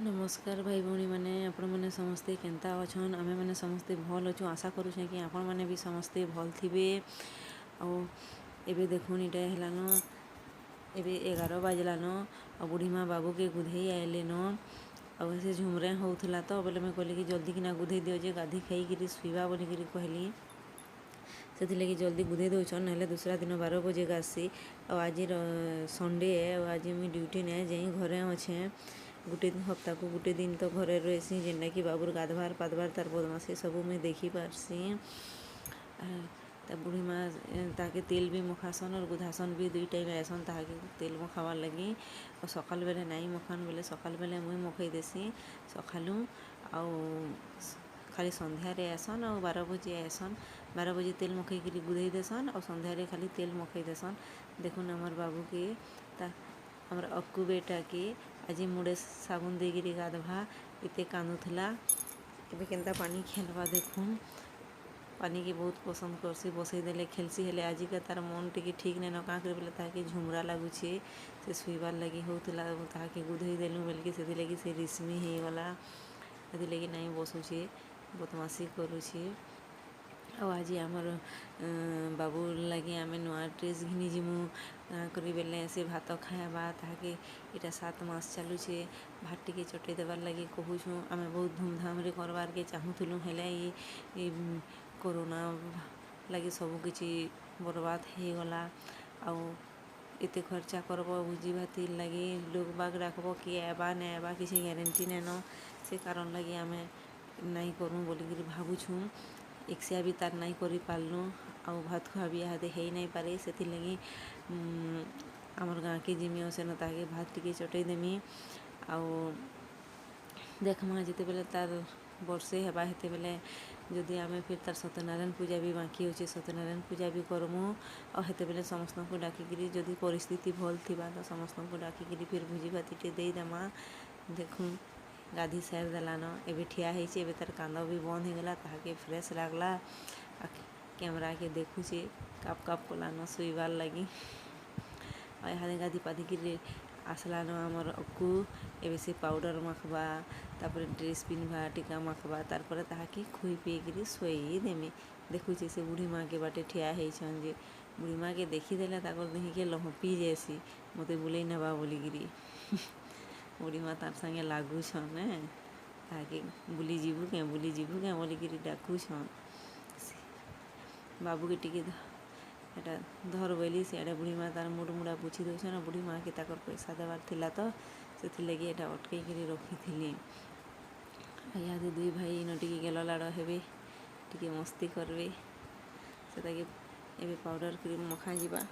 नमस्कार भाई भौणी मैंने आपण मैंने समस्ते केन्ता अछन आमे मैंने समस्ते भल अच्छु आशा करुछे कि आपण मैंने भी समस्ते भल थिबे। एबे देखुन इटा हेलान एबे 11 बाजलान आ बुढ़ी माँ बाबू के गुधेई आइले न आ से झुमरे होउथला तो बोले मैं कहली कि जल्दी किना गुधेई दियो जे गाधी खाइकिरी शुइबा बोलिकिरी कहली से जल्दी गुधेई दौन ना दूसरा दिन 12 बजे आसी आज संडे आज मुई ड्यूटी ने जाई घरे अच्छे गोटे हप्ता को गोटे दिन तो घरे रही जेनटा कि बाबूर गाधवार पाधवार तार बदमाशी सब मुई देखी पारसी। बुढ़ी माँ ताके तेल भी मखासन और गुधासन भी 2 टाइम आसन ताके तेल मखाबार लगी और सकाल बेले नाई मखान बेले सकाल बेले मुई मखई देसी सकालू आउ खाली संध्यारे आसन और 12 बजे आसन 12 बजे तेल मखई गुधेई देसन और संध्यारे खाली तेल मखई देसन। देखुन आमर बाबू के आमर अक्कू बेटा के आज मुड़े साबुन देगिरी गाधवा एते कांदुला एबे केन्ता पानी खेलवा देखुन पानी के बहुत पसंद करसी बसई देले खेलसी हेले आजिका तार मन टिके ठीक नहीं न का करे बोले ताके झुमरा लगुचे से शुइबार लगी होउतला ताके गुधेई देलु बोल के से लगी से रिस्मी हे गला से लगी नहीं बसुचे बदमाशी करुचे। आज आमर बाबू लगे आम नुआ ड्रेस घिनी जिमु करी बेले से भात खाइबा ताके इटा 7 मास चलुचे भात टिके चटई देवार लगे कहूँ आम बहुत धूमधाम रे करवार के चाहूलु हेले ये कोरोना लगे सबकि बर्बाद हो गला आउ एते खर्चा करब भोजी भाती लगे लोग बाग डाकब किए आवा नहीं आवा किसी ग्यारंटी नहीं न से कारण लगे आम नहीं करूँ बोलिकी भावुँ एकसिया भी तार नहीं करी पारलु आउ भात खुआ भी इहादे हो नहीं पारे से लगी आमर गाँ के जिमी असेन ताके भात टिके चटई देमी आउ देखमा जिते बेले तार वर्षे हेबा हेते बेले जदि आमे फिर तार सत्यनारायण पूजा भी बाकी अच्छे सत्यनारायण पूजा भी करमु और हेते बेले समस्त को डाकिकी जदि परिस्थिति भल थिबा तो समस्त को डाकिकी फिर भोजी भातीटे देदेमा। देखुन गाधी सार देलान एबे ठिया होइछे एबे तार कांद भी बंद हो गला ताके फ्रेश लागला कैमरा के देखुचे काप काप कलान शुइबार लगी और यहाँ गाधी पाधिकी आसलान आमर अक्कू एबे से पाउडर माखबा तापर ड्रेस पिन्हबा टीका माखबा तारपर ताहाके खुई पिएकिरी शुई देमी देखुचे से बुढ़ी माँ के बाटे ठिया होइछन जे बुढ़ी माँ के देखीदेला ताकर देखिके लहपी जाएसी मते बुलेई नेबा बोलिकिरी बुढ़ी माँ तार संगे लागुछन ताके बुली जीवु क्या बोलिकिरी डाकुछन बाबू के टिके एटा धर बोली सियाड़े बुढ़ी माँ तार मुड़ मुड़ा पूछी दौन बुढ़ी माँ के ताकर पैसा देवार थिला तो से लगी एटा अटकई रखी थी। इहादे 2 भाई इन टिके गेल लाड़ हेबे टिके मस्ती करबे से ताके एबे पाउडर क्रीम मखा जिबा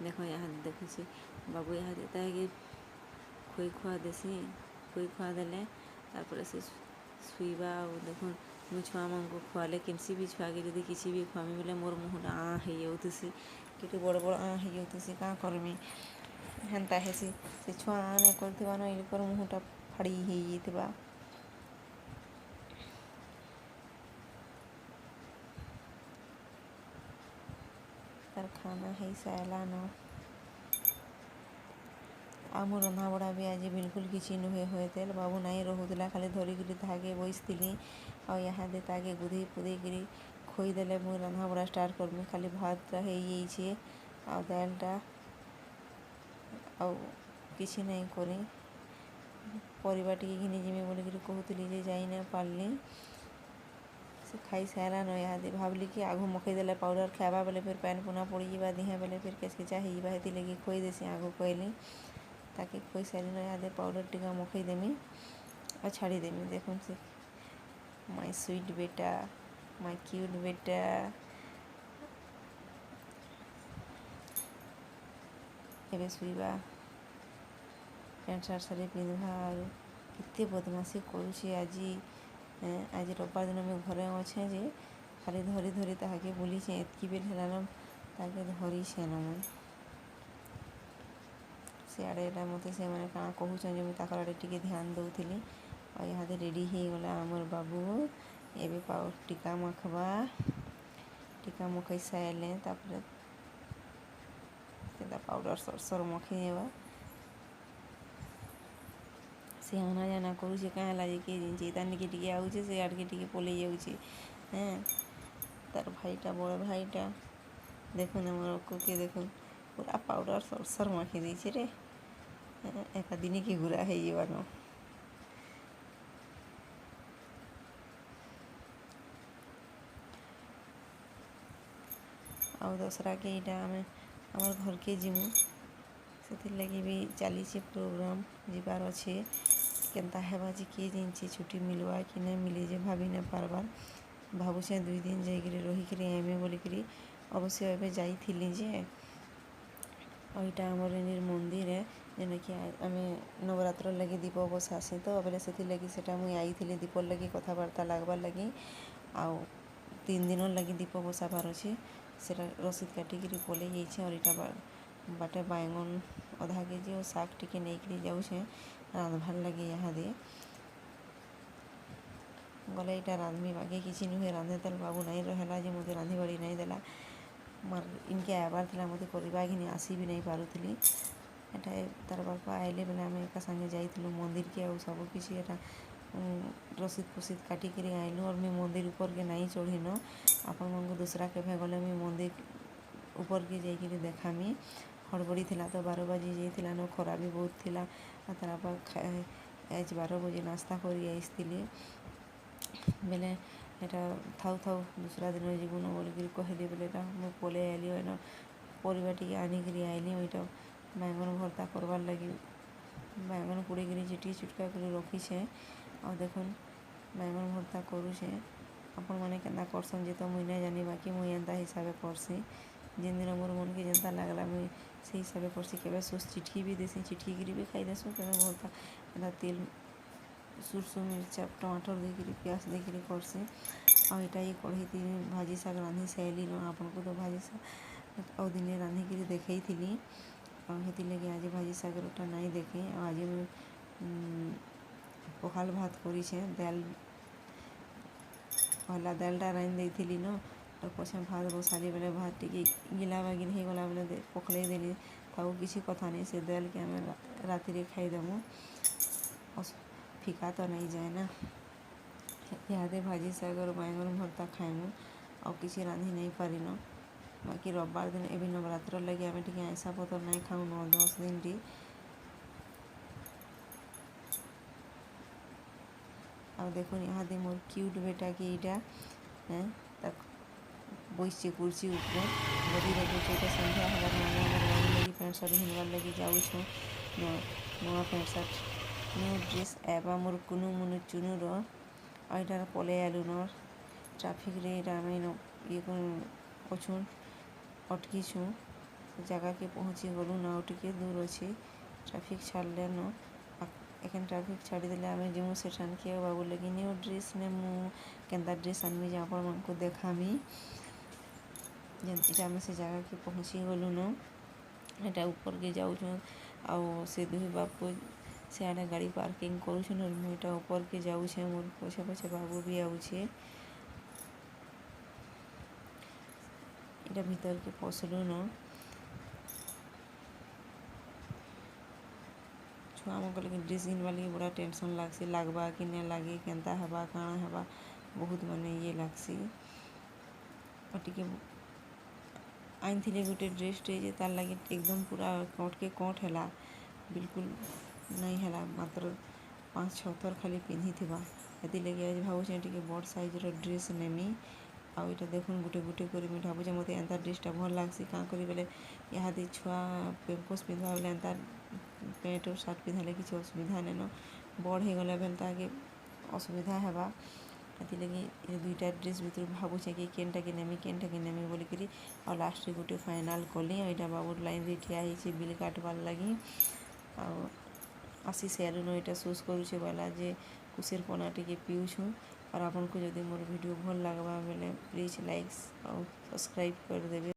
देख यहाँ देखुचे बाबू यहाँ देता है कि खुई खुआ देसी खुई खुआ देले तारपर से शुइबा और देखुन मुझ छुआ मान को खुआले किसी भी छुआ के जब किसी भी खुआमी बोले मोर मुहटा हो जाऊसी कि बड़ बड़ हो जाऊसी क्या करमी हेन्ता हेसी से छुआ आने करथिबा न इकर मुहटा फाड़ी हो जाइथिबा तार खाना है साला न आम रंधा बड़ा भी आज बिल्कुल किसी नुहे होते बाबू नहीं रोला खाली धरिकी ताके बसती और यहाँ दे ताके गुधे पुधे खोईदेले मुझे रंधा बड़ा स्टार्ट करमी खाली भात हो जाइए आ दालटा किसी नहीं करी परिबा टी घिनी जिमी बोलिकी कहूली जे जाई ना पारली से खाई सारा न याद भावली कि आगू मकई देले पाउडर खावा बेले फिर पैन पुना पड़ी जावा दिहे बेले फिर कैसे चाहिए हेती लगी खोई देसी आगू कहली ताकि खोई सारी न याद पाउडर टीका मकई देमी और छाड़ी देमी। देखुन से माय स्वीट बेटा माय क्यूट बेटा एबे शुइबा पैंट सार्ट सारी पिंधवा और केते बदमाशी करुचे आज रविवार दिन मुझे घरे अच्छे जे खाली धरी धरी ताके बुलीचे एतकी बेल हेलान ताके धरीछे न मुई सियाड़े एटा मते से मैंने क्या कहूँ जे मुझे ताकर आड़े टिके ध्यान दौली और यहाँ रेडी हो गला आमर बाबू एबे पाउ टीका मखबा टीका मखई सारे तापर पाउडर सरसर मखी देवा ସେ ଆନା ଜାନା କରୁଛେ କାଁ ହେଲା ଯେ କିଏ ଜିନିଷ ତା ନିକେ ଟିକେ ଆଉଛେ ସେ ଆଡ଼କେ ଟିକେ ପଲେଇ ଯାଉଛେ। ତାର ଭାଇଟା ବଡ଼ ଭାଇଟା ଦେଖୁନ୍ ଆମର ଅକୁକେ ଦେଖୁନ୍ ପୁରା ପାଉଡ଼ର ସରସର ମାଖି ଦେଇଛେ ରେ। ଏକା ଦିନିକେ ଗୁରା ହେଇଯିବାନ। ଆଉ ଦଶରାକେ ଇଟା ଆମେ ଆମର୍ ଘରକେ ଯିମୁ, ସେଥିର୍ଲାଗି ବି ଚାଲିଛେ ପ୍ରୋଗ୍ରାମ୍ ଯିବାର୍ ଅଛେ। କେନ୍ତା ହେବା ଯେ କିଏ ଜାନିଛେ ଛୁଟି ମିଲ୍ବା କି ନାଇଁ ମିଲେ ଯେ ଭାବି ନାଇଁ ପାର୍ବାର୍। ଭାବୁଛେଁ 2 ଦିନ୍ ଯାଇକିରି ରହିକିରି ଆଏମି ବୋଲିକିରି। ଅବଶ୍ୟ ଏବେ ଯାଇଥିଲି ଯେ, ଆଉ ଇଟା ଆମର୍ ଏନିର୍ ମନ୍ଦିର୍ ଏ ଯେନ୍ଟାକି ଆମେ ନବରାତ୍ର ଲାଗି ଦୀପ ବସାସିଁ ତ ବେଲେ ସେଥିର୍ଲାଗି ସେଟା ମୁଇଁ ଆଇଥିଲି ଦୀପର୍ ଲାଗି କଥାବାର୍ତ୍ତା ଲାଗ୍ବାର୍ ଲାଗି। ଆଉ 3 ଦିନର୍ ଲାଗି ଦୀପ ବସାବାର୍ ଅଛେ। ସେଟା ରସିଦ୍ କାଟିକିରି ପଲେଇ ଯାଇଛେଁ। ଆଉ ଇଟା ବାଟେ ବାଇଗନ୍ ଅଧା କେଜି ଆଉ ଶାଗ୍ ଟିକେ ନେଇକିରି ଯାଉଛେଁ ରାନ୍ଧବାର୍ ଲାଗି ଇହାଦେ। ଗଲେ ଇଟା ରାନ୍ଧମି, ବାକି କିଛି ନୁହେଁ ରାନ୍ଧେତେଲ୍ ବାବୁ ନାଇଁ ରହେଲା ଯେ ମତେ ରାନ୍ଧିବାଢ଼ି ନାଇଁ ଦେଲା। ଇନ୍କେ ଆଏବାର୍ ଥିଲା ମତେ କରିବା ଘିନି ଆସି ବି ନାଇଁ ପାରୁଥିଲି। ଏଟା ତାର୍ ବାପା ଆଏଲେ ବେଲେ ଆମେ ଏକା ସାଙ୍ଗେ ଯାଇଥିଲୁ ମନ୍ଦିର୍କେ ଆଉ ସବୁକିଛି ଏଟା ରସିଦ୍ ଫସିଦ୍ କାଟିକିରି ଆଏଲୁ। ଆର୍ ମୁଇଁ ମନ୍ଦିର୍ ଉପର୍କେ ନାଇଁ ଚଢ଼ିନ। ଆପଣମାନ୍କୁ ଦୁସ୍ରା କେଭେ ଗଲେ ମୁଇଁ ମନ୍ଦିର୍ ଉପର୍କେ ଯାଇକିରି ଦେଖାମି। ହଡ଼ବଡ଼ି ଥିଲା ତ 12 ବାଜି ଯାଇଥିଲାନ, ଖରା ବି ବହୁତ୍ ଥିଲା। ଆଉ ତାର୍ ବାପା ଆଜ୍ 12 ବଜେ ନାସ୍ତା କରି ଆଇସ୍ଥିଲେ ବେଲେ ଏଟା ଥାଉ ଦୁସ୍ରା ଦିନ ଯିବୁନ ବୋଲିକିରି କହେଲେ ବେଲେ ଏଟା ମୁଇଁ ପଲେଇ ଆଏଲି। ଏନ ପରିବା ଟିକେ ଆନିକିରି ଆଏଲି। ଇଟା ବାଇଗନ୍ ଭର୍ତ୍ତା କର୍ବାର୍ ଲାଗି ବାଇଗନ୍ ପୁଡ଼େଇକିରି ଚିଟକି ଚୁଟ୍କା କରି ରଖିଛେଁ। ଆଉ ଦେଖୁନ୍ ବାଇଗନ୍ ଭର୍ତ୍ତା କରୁଛେଁ। ଆପଣମାନେ କେନ୍ତା କର୍ସନ୍ ଯେ ତ ମୁଇଁ ନାଇଁ ଜାନି, ବାକି ମୁଇଁ ଏନ୍ତା ହିସାବେ କର୍ସିଁ। ଯେନ୍ ଦିନ ମୋର୍ ମନ୍କେ ଯେନ୍ତା ଲାଗ୍ଲା ମୁଇଁ ସେଇ ହିସାବେ କର୍ସିଁ। କେବେ ସୋସ୍ ଚିଟ୍କି ବି ଦେସିଁ, ଚିଟ୍କିକିରି ବି ଖାଇଦେସୁଁ। କେବେ ଭର୍ତ୍ତା ଏନ୍ତା ତେଲ୍ ସୁର୍ଷୁ ମିର୍ଚା ଟମାଟର୍ ଦେଇକିରି ପିଆଜ୍ ଦେଇକିରି କର୍ସିଁ। ଆଉ ଇଟା ଇ କଢ଼େଇଥି ଭାଜି ଶାଗ୍ ରାନ୍ଧି ସାଇଲିନ। ଆପଣ୍କୁ ତ ଭାଜି ଶାଗ୍ ଆଉ ଦିନେ ରାନ୍ଧିକିରି ଦେଖେଇଥିଲି। ଆଉ ହେଥିର୍ଲାଗି ଆଜି ଭାଜି ଶାଗ୍ରଟା ନାଇଁ ଦେଖେଇ। ଆଉ ଆଜି ମୁଇଁ ପଖାଲ୍ ଭାତ୍ କରିଛେଁ। ପହେଲା ଦାଏଲ୍ଟା ରାନ୍ଧି ଦେଇଥିଲି ନ, ଆର୍ ପଛେ ଭାତ୍ ବସାଲି ବେଲେ ଭାତ୍ ଟିକେ ଗିଲା ବାଗିର୍ ହେଇଗଲା ବେଲେ ପଖ୍ଲେଇ ଦେଲି। ଥାଉ କିଛି କଥା ନାଇଁ, ସେ ଦାଏଲ୍କେ ଆମେ ରାତିରେ ଖାଇଦେମୁ। ଫିକା ତ ନାଇଁ ଯାଏ ନା। ଇହାଦେ ଭାଜି ଶାଗ୍ ଆର୍ ବାଇଗନ୍ ଭର୍ତ୍ତା ଖାଏମୁ। ଆଉ କିଛି ରାନ୍ଧି ନାଇଁ ପାରିନ। ବାକି ରବିବାର୍ ଦିନ ଏବେ ନବରାତ୍ର ଲାଗି ଆମେ ଟିକେ ଆଏଁଷା ପତର୍ ନାଇଁ ଖାଉ 9-10 ଦିନ୍ଟି। ଆଉ ଦେଖୁନ୍ ଇହାଦେ ମୋର୍ କ୍ୟୁଟ୍ ବେଟାକେ ଇଟା ତାକୁ ବଇସିଛେ କୁର୍ସି ଉପ୍ରେ ଗଦି ରଖୁଛେ। ଇଟା ସନ୍ଧ୍ୟା ହେବାର୍ ଆମେ ଆମର୍ ଗାଈ ଲାଗି ପ୍ୟାଣ୍ଟ୍ ସାର୍ଟ୍ ଘିନ୍ବାର୍ ଲାଗି ଯାଉଛୁଁ। ନୂଆ ପ୍ୟାଣ୍ଟ୍ ସାର୍ଟ୍ ନ୍ୟୁ ଡ୍ରେସ୍ ଆଏବା ମୋର୍ କୁନୁ ମୁନୁ ଚୁନୁର। ଆଉ ଇଟାରେ ପଲେଇ ଆଏଲୁନ ଟ୍ରାଫିକ୍ରେ। ଇଟା ଆମେ ଇନ ଅଛୁଁ, ଅଟ୍କିଛୁଁ। ସେ ଜାଗାକେ ପହଞ୍ଚି ଗଲୁନ, ଆଉ ଟିକେ ଦୂର୍ ଅଛେ। ଟ୍ରାଫିକ୍ ଛାଡ଼୍ଲେନ, ଏଖେନ୍ ଟ୍ରାଫିକ୍ ଛାଡ଼ିଦେଲେ ଆମେ ଯିମୁ ସେଠାନ୍କେ। ଆଉ ବାବୁର୍ ଲାଗି ନ୍ୟୁ ଡ୍ରେସ୍ ନେମୁ। କେନ୍ତା ଡ୍ରେସ୍ ଆନ୍ମି ଯେ ଆପଣମାନ୍କୁ ଦେଖାମି। ଇଟା ଆମେ ସେ ଜାଗାକେ ପହଞ୍ଚି ଗଲୁନ। ଇଟା ଉପର୍କେ ଯାଉଚୁଁ। ଆଉ ସେ ଦୁହିଁ ବାବୁ ସିଆଡ଼େ ଗାଡ଼ି ପାର୍କିଂ କରୁଛନ୍। ଆର୍ ମୁଇଁ ଇଟା ଉପର୍କେ ଯାଉଛେଁ। ମୋର୍ ପଛେ ପଛେ ବାବୁ ବି ଆଉଛେ। ଇଟା ଭିତର୍କେ ପଶ୍ଲୁନ। ଛୁଆମାନ୍କର୍ ଲାଗି ଡ୍ରେସ୍ ଘିନ୍ବାର୍ ଲାଗି ବଡ଼ା ଟେନ୍ସନ୍ ଲାଗ୍ସି। ଲାଗ୍ବା କି ନାଇଁ ଲାଗେ, କେନ୍ତା ହେବା କାଣା ହେବା ବହୁତ୍ ମାନେ ଇଏ ଲାଗ୍ସି। ଆଉ ଟିକେ ଆନିଥିଲି ଗୁଟେ ଡ୍ରେସ୍ଟେ ଯେ ତାର୍ ଲାଗି ଏକଦମ୍ ପୁରା କଟ୍କେ କଟ୍ ହେଲା। ବିଲ୍କୁଲ୍ ନାଇଁ ହେଲା, ମାତ୍ର 5-6 ଥର୍ ଖାଲି ପିନ୍ଧିଥିବା। ହେଥିର୍ଲାଗି ଆଜି ଭାବୁଛେଁ ଟିକେ ବଡ଼୍ ସାଇଜ୍ର ଡ୍ରେସ୍ ନେମି। ଆଉ ଇଟା ଦେଖୁନ୍ ଗୁଟେ ଗୁଟେ କରି ମୁଇଁ ଭାବୁଛେଁ ମତେ ଏନ୍ତା ଡ୍ରେସ୍ଟା ଭଲ୍ ଲାଗ୍ସି। କାଁ କରି ବେଲେ ଇହାଦେ ଛୁଆ ପେମ୍ପର୍ସ ପିନ୍ଧ୍ବା ବେଲେ ଏନ୍ତା ପେଣ୍ଟ୍ ଆଉ ସାର୍ଟ୍ ପିନ୍ଧ୍ବାର୍ଲାଗି କିଛି ଅସୁବିଧା ନାଇଁନ। ବଡ଼୍ ହେଇଗଲା ବେଲେ ତାହାକେ ଅସୁବିଧା ହେବା। ହେଥିର୍ଲାଗି ଇ 2ଟା ଡ୍ରେସ୍ ଭିତ୍ରୁ ଭାବୁଛେଁ କି କେନ୍ଟାକେ ନେମି ବୋଲିକିରି। ଆଉ ଲାଷ୍ଟ୍ରେ ଗୁଟେ ଫାଇନାଲ୍ କଲି। ଆଉ ଇଟା ବାବୁ ଲାଇନ୍ରେ ଠିଆ ହେଇଛେ ବିଲ୍ କାଟ୍ବାର୍ ଲାଗି। ଆଉ ଆସି ସାଏଲୁନ। ଇଟା ଶୋଷ୍ କରୁଛେ ବଏଲା ଯେ କୁସିର୍ ପନା ଟିକେ ପିଉଛୁଁ। ଆର୍ ଆପଣ୍କୁ ଯଦି ମୋର୍ ଭିଡ଼ିଓ ଭଲ୍ ଲାଗ୍ବା ବେଲେ ପ୍ଲିଜ୍ ଲାଇକ୍ ଆଉ ସବ୍ସ୍କ୍ରାଇବ୍ କରିଦେବେ।